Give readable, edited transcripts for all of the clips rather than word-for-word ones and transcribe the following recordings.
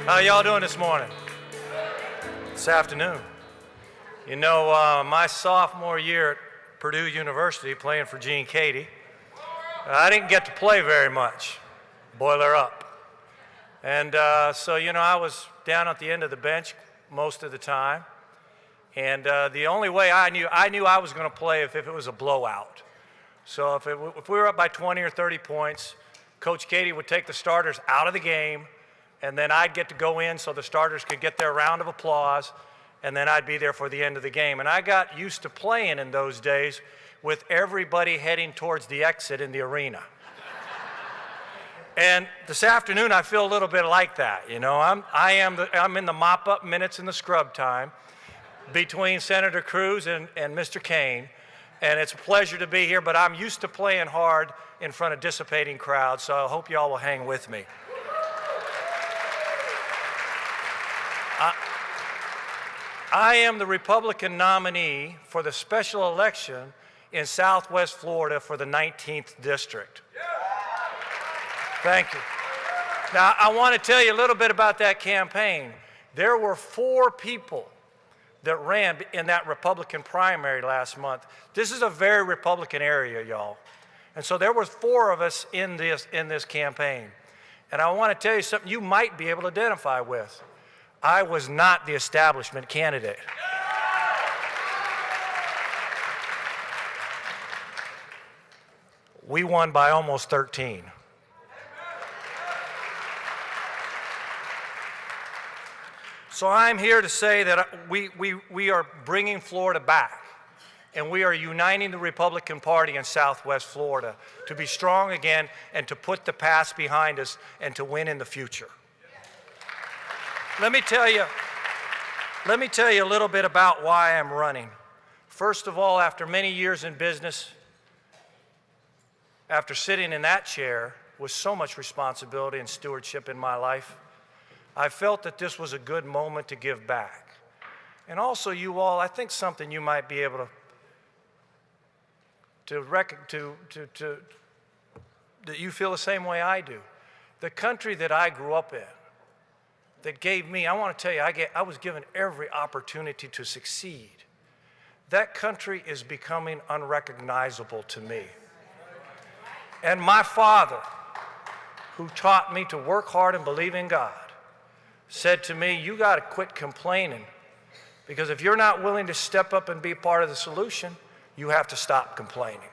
How y'all doing this morning? This afternoon? You know, my sophomore year at Purdue University playing for Gene Cady, I didn't get to play very much, boiler up. And so, you know, I was down at the end of the bench most of the time. And the only way I knew I was going to play if it was a blowout. So if we were up by 20 or 30 points, Coach Cady would take the starters out of the game, and then I'd get to go in so the starters could get their round of applause, and then I'd be there for the end of the game. And I got used to playing in those days with everybody heading towards the exit in the arena. And this afternoon, I feel a little bit like that. You know, I'm in the mop-up minutes in the scrub time between Senator Cruz and Mr. Kane, and it's a pleasure to be here, but I'm used to playing hard in front of dissipating crowds, so I hope y'all will hang with me. I am the Republican nominee for the special election in Southwest Florida for the 19th District. Thank you. Now, I want to tell you a little bit about that campaign. There were 4 people that ran in that Republican primary last month. This is a very Republican area, y'all. And so there were 4 of us in this campaign. And I want to tell you something you might be able to identify with. I was not the establishment candidate. We won by almost 13. So I'm here to say that we are bringing Florida back, and we are uniting the Republican Party in Southwest Florida to be strong again and to put the past behind us and to win in the future. Let me tell you a little bit about why I'm running. First of all, after many years in business, after sitting in that chair with so much responsibility and stewardship in my life, I felt that this was a good moment to give back. And also, you all, I think something you might be able that you feel the same way I do. The country that I grew up in, that gave me, I want to tell you, I was given every opportunity to succeed. That country is becoming unrecognizable to me. And my father, who taught me to work hard and believe in God, said to me, you got to quit complaining, because if you're not willing to step up and be part of the solution, you have to stop complaining.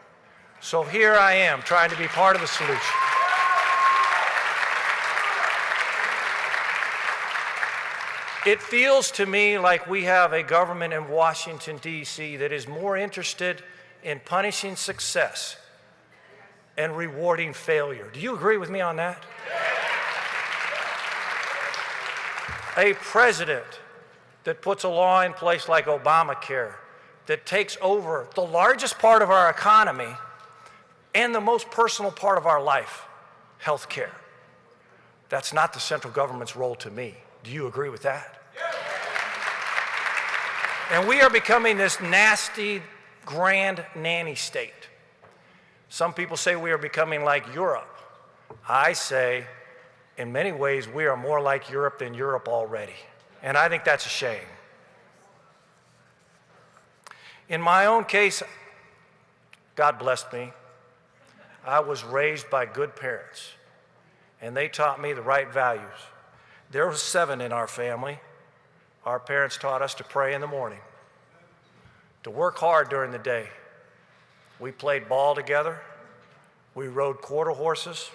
So here I am, trying to be part of the solution. It feels to me like we have a government in Washington, D.C. that is more interested in punishing success and rewarding failure. Do you agree with me on that? A president that puts a law in place like Obamacare that takes over the largest part of our economy and the most personal part of our life, health care. That's not the central government's role to me. Do you agree with that? And we are becoming this nasty, grand nanny state. Some people say we are becoming like Europe. I say, in many ways, we are more like Europe than Europe already. And I think that's a shame. In my own case, God blessed me. I was raised by good parents, and they taught me the right values. There were 7 in our family. Our parents taught us to pray in the morning, to work hard during the day. We played ball together, we rode quarter horses,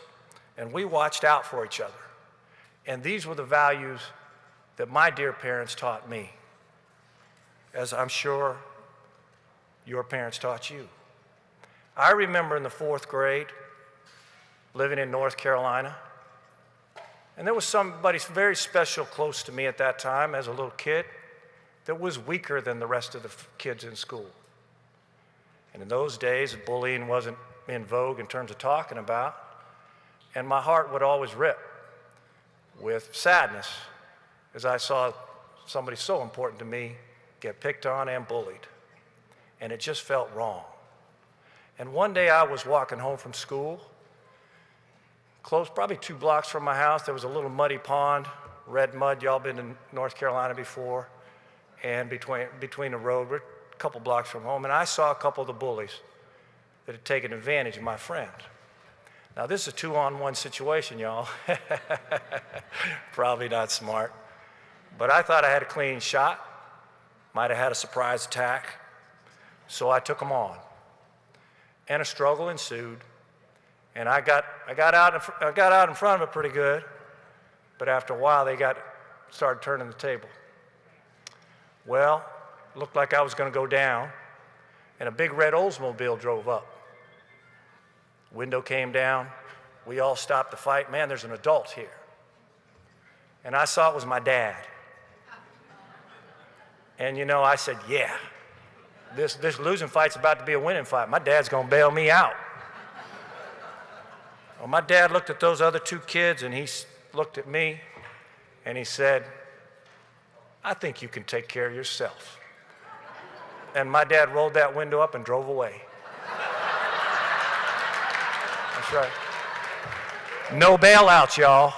and we watched out for each other. And these were the values that my dear parents taught me, as I'm sure your parents taught you. I remember in the 4th grade, living in North Carolina, and there was somebody very special close to me at that time as a little kid that was weaker than the rest of the kids in school. And in those days, bullying wasn't in vogue in terms of talking about, and my heart would always rip with sadness as I saw somebody so important to me get picked on and bullied. And it just felt wrong. And one day I was walking home from school, close, probably 2 blocks from my house. There was a little muddy pond red mud. Y'all been to North Carolina before? And between the road, we're a couple blocks from home, and I saw a couple of the bullies that had taken advantage of my friend. Now, this is a 2-on-1 situation, y'all. Probably not smart. But I thought I had a clean shot. Might have had a surprise attack. So I took them on. And a struggle ensued. And I got out in front of it pretty good. But after a while, they started turning the table. Well, it looked like I was going to go down. And a big red Oldsmobile drove up. Window came down. We all stopped the fight. Man, there's an adult here. And I saw it was my dad. And you know, I said, yeah, this losing fight's about to be a winning fight. My dad's gonna bail me out. Well, my dad looked at those other two kids and he looked at me and he said, I think you can take care of yourself. And my dad rolled that window up and drove away. That's right. No bailouts, y'all.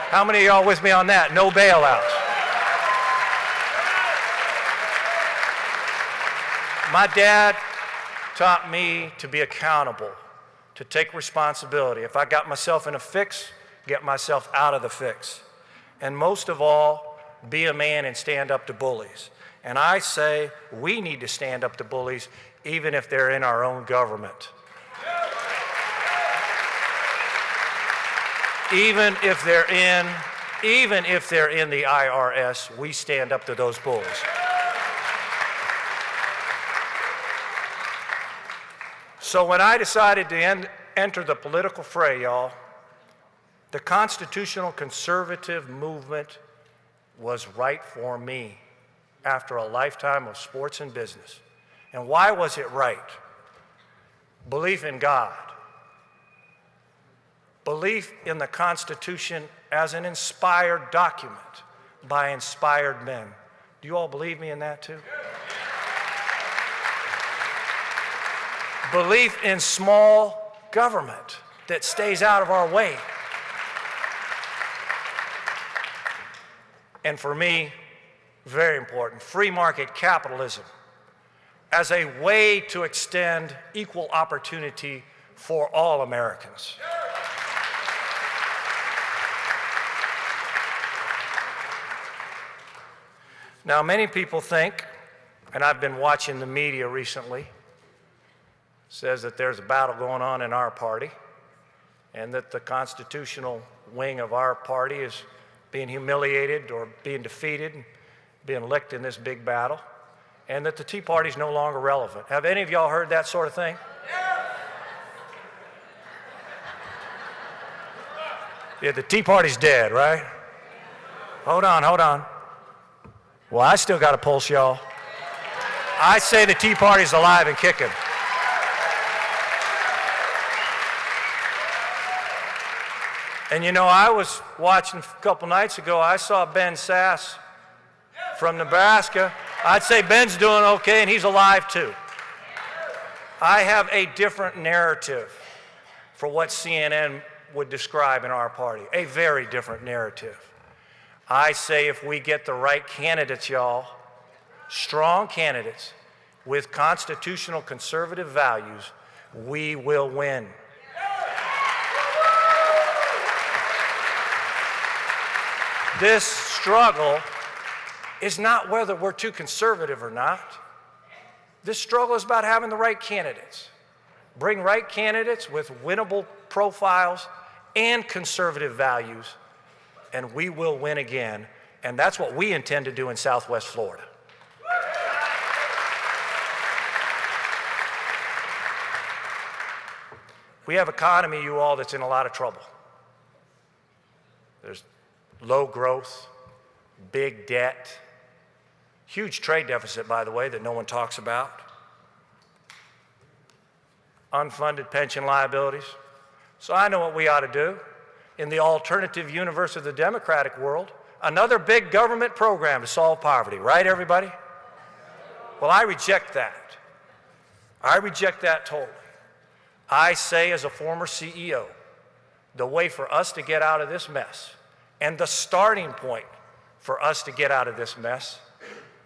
How many of y'all with me on that? No bailouts. My dad taught me to be accountable, to take responsibility. If I got myself in a fix, get myself out of the fix. And most of all, be a man and stand up to bullies. And I say we need to stand up to bullies even if they're in our own government. Even if they're in the IRS, we stand up to those bullies. So when I decided to enter the political fray, y'all, the constitutional conservative movement was right for me after a lifetime of sports and business. And why was it right? Belief in God. Belief in the Constitution as an inspired document by inspired men. Do you all believe me in that too? Belief in small government that stays out of our way. And for me, very important, free market capitalism as a way to extend equal opportunity for all Americans. Now, many people think, and I've been watching the media recently, says that there's a battle going on in our party and that the constitutional wing of our party is being humiliated or being defeated, being licked in this big battle, and that the Tea Party is no longer relevant. Have any of y'all heard that sort of thing? Yeah, the Tea Party's dead, right? Hold on. Well, I still got a pulse, y'all. I say the Tea Party's alive and kicking. And you know, I was watching a couple nights ago, I saw Ben Sass from Nebraska. I'd say Ben's doing okay and he's alive too. I have a different narrative for what CNN would describe in our party, a very different narrative. I say if we get the right candidates, y'all, strong candidates with constitutional conservative values, we will win. This struggle is not whether we're too conservative or not. This struggle is about having the right candidates. Bring right candidates with winnable profiles and conservative values, and we will win again. And that's what we intend to do in Southwest Florida. We have an economy, you all, that's in a lot of trouble. There's low growth, big debt, huge trade deficit, by the way, that no one talks about, unfunded pension liabilities. So I know what we ought to do. In the alternative universe of the democratic world, another big government program to solve poverty, right, everybody? Well, I reject that. I reject that totally. I say, as a former CEO, the way for us to get out of this mess And the starting point for us to get out of this mess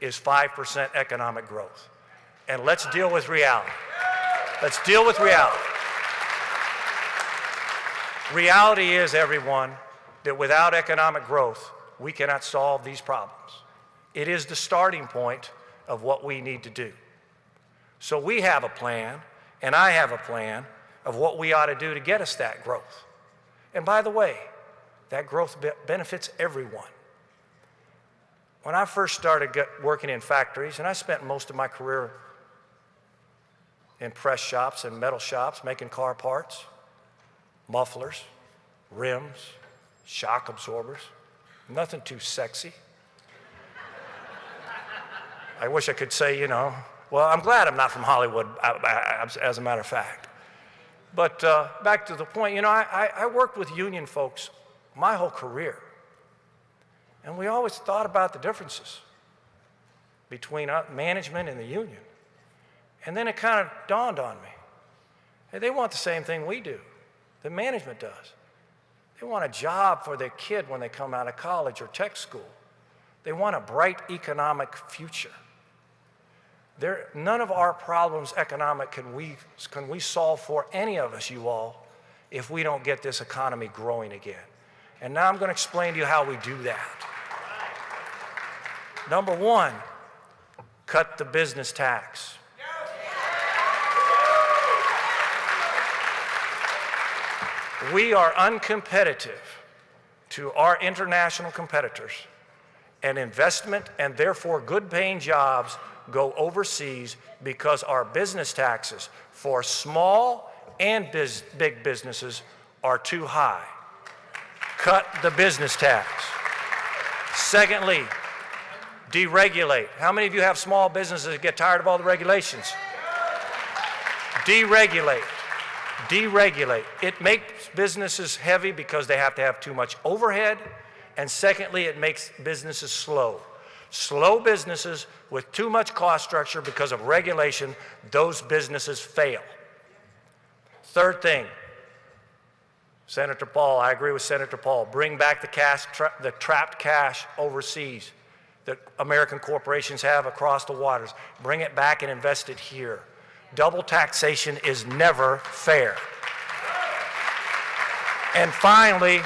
is 5% economic growth. And let's deal with reality. Let's deal with reality. Reality is, everyone, that without economic growth, we cannot solve these problems. It is the starting point of what we need to do. So we have a plan, and I have a plan of what we ought to do to get us that growth. And by the way, that growth benefits everyone. When I first started working in factories, and I spent most of my career in press shops and metal shops making car parts, mufflers, rims, shock absorbers, nothing too sexy. I wish I could say, you know, well, I'm glad I'm not from Hollywood, as a matter of fact. But back to the point, you know, I worked with union folks my whole career. And we always thought about the differences between management and the union. And then it kind of dawned on me. Hey, they want the same thing we do, that management does. They want a job for their kid when they come out of college or tech school. They want a bright economic future. None of our problems economic can we solve for any of us, you all, if we don't get this economy growing again. And now I'm going to explain to you how we do that. Number one, cut the business tax. We are uncompetitive to our international competitors, and investment and therefore good-paying jobs go overseas because our business taxes for small and big businesses are too high. Cut the business tax. Secondly, deregulate. How many of you have small businesses that get tired of all the regulations? Deregulate. Deregulate. It makes businesses heavy because they have to have too much overhead, and secondly, it makes businesses slow. Slow businesses with too much cost structure because of regulation, those businesses fail. Third thing, Senator Paul, I agree with Senator Paul, bring back the trapped cash overseas that American corporations have across the waters. Bring it back and invest it here. Double taxation is never fair. And finally,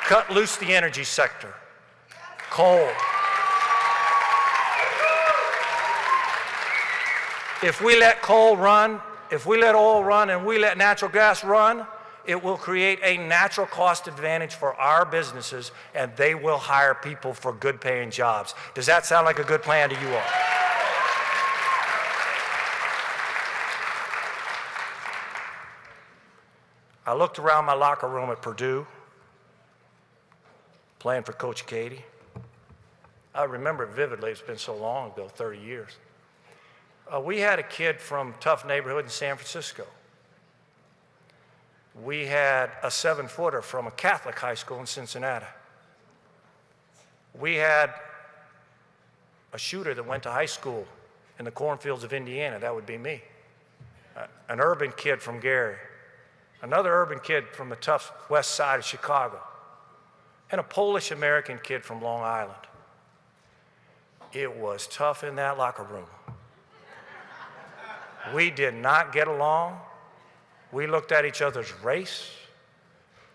cut loose the energy sector. Coal. If we let coal run, if we let oil run, and we let natural gas run, it will create a natural cost advantage for our businesses, and they will hire people for good-paying jobs. Does that sound like a good plan to you all? I looked around my locker room at Purdue, playing for Coach Katie. I remember it vividly. It's been so long ago, 30 years. We had a kid from a tough neighborhood in San Francisco. We had a 7-footer from a Catholic high school in Cincinnati. We had a shooter that went to high school in the cornfields of Indiana. That would be me. An urban kid from Gary. Another urban kid from the tough west side of Chicago. And a Polish-American kid from Long Island. It was tough in that locker room. We did not get along. We looked at each other's race.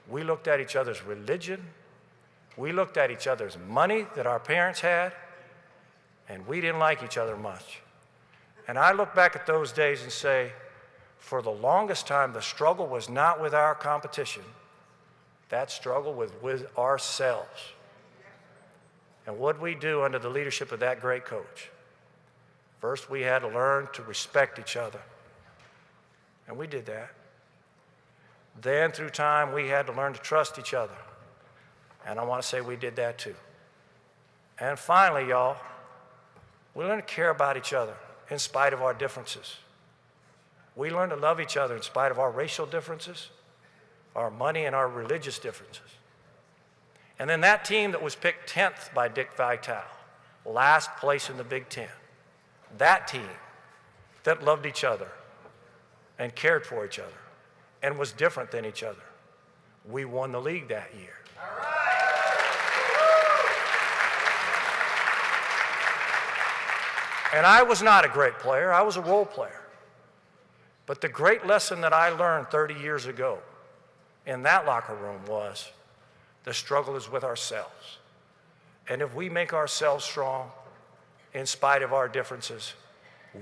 We looked at each other's religion. We looked at each other's money that our parents had, and we didn't like each other much. And I look back at those days and say, for the longest time, the struggle was not with our competition. That struggle was with ourselves. And what did we do under the leadership of that great coach? First, we had to learn to respect each other. And we did that. Then, through time, we had to learn to trust each other. And I want to say we did that too. And finally, y'all, we learned to care about each other in spite of our differences. We learned to love each other in spite of our racial differences, our money, and our religious differences. And then that team that was picked 10th by Dick Vitale, last place in the Big Ten, that team that loved each other and cared for each other and was different than each other, we won the league that year. All right. And I was not a great player, I was a role player. But the great lesson that I learned 30 years ago in that locker room was the struggle is with ourselves. And if we make ourselves strong, in spite of our differences,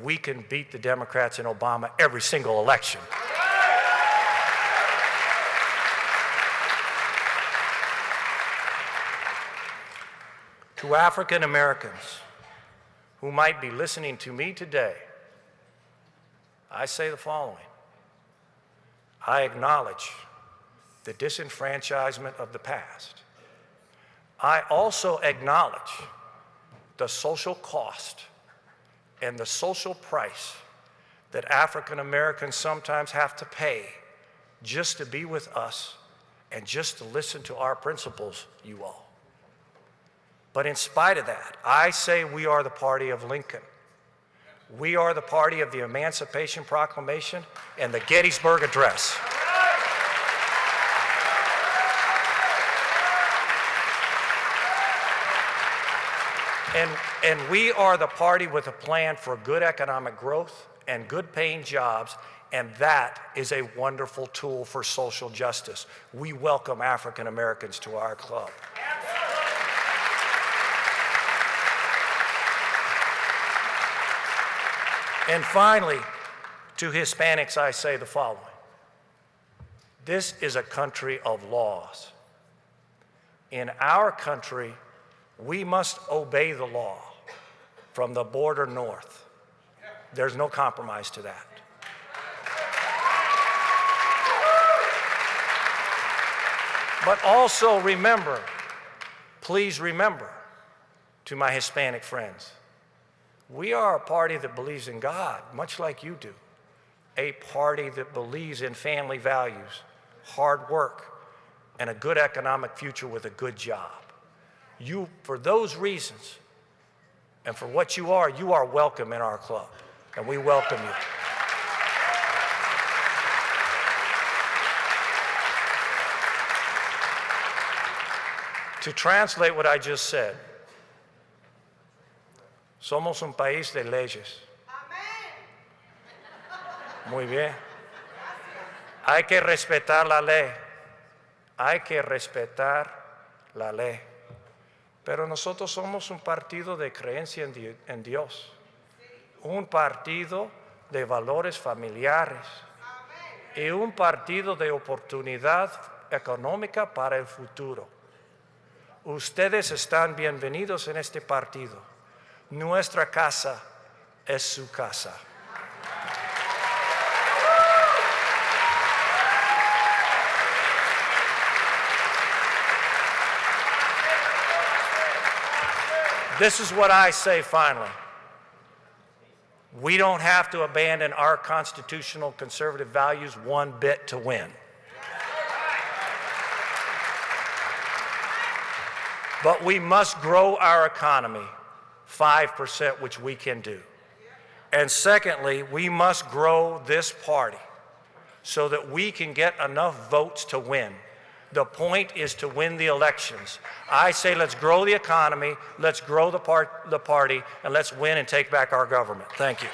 we can beat the Democrats and Obama every single election. To African Americans who might be listening to me today, I say the following. I acknowledge the disenfranchisement of the past. I also acknowledge the social cost and the social price that African Americans sometimes have to pay just to be with us and just to listen to our principles, you all. But in spite of that, I say we are the party of Lincoln. We are the party of the Emancipation Proclamation and the Gettysburg Address. And we are the party with a plan for good economic growth and good paying jobs, and that is a wonderful tool for social justice. We welcome African Americans to our club. And finally, to Hispanics, I say the following. This is a country of laws. In our country, we must obey the law from the border north. There's no compromise to that. But also remember, please remember, to my Hispanic friends, we are a party that believes in God, much like you do. A party that believes in family values, hard work, and a good economic future with a good job. You, for those reasons, and for what you are welcome in our club, and we welcome you. To translate what I just said, somos un país de leyes. Muy bien. Hay que respetar la ley. Hay que respetar la ley. Pero nosotros somos un partido de creencia en Dios. Un partido de valores familiares. Y un partido de oportunidad económica para el futuro. Ustedes están bienvenidos en este partido. Nuestra casa es su casa. This is what I say finally. We don't have to abandon our constitutional conservative values one bit to win. But we must grow our economy 5%, which we can do. And secondly, we must grow this party so that we can get enough votes to win. The point is to win the elections. I say let's grow the economy, let's grow the party, and let's win and take back our government. Thank you.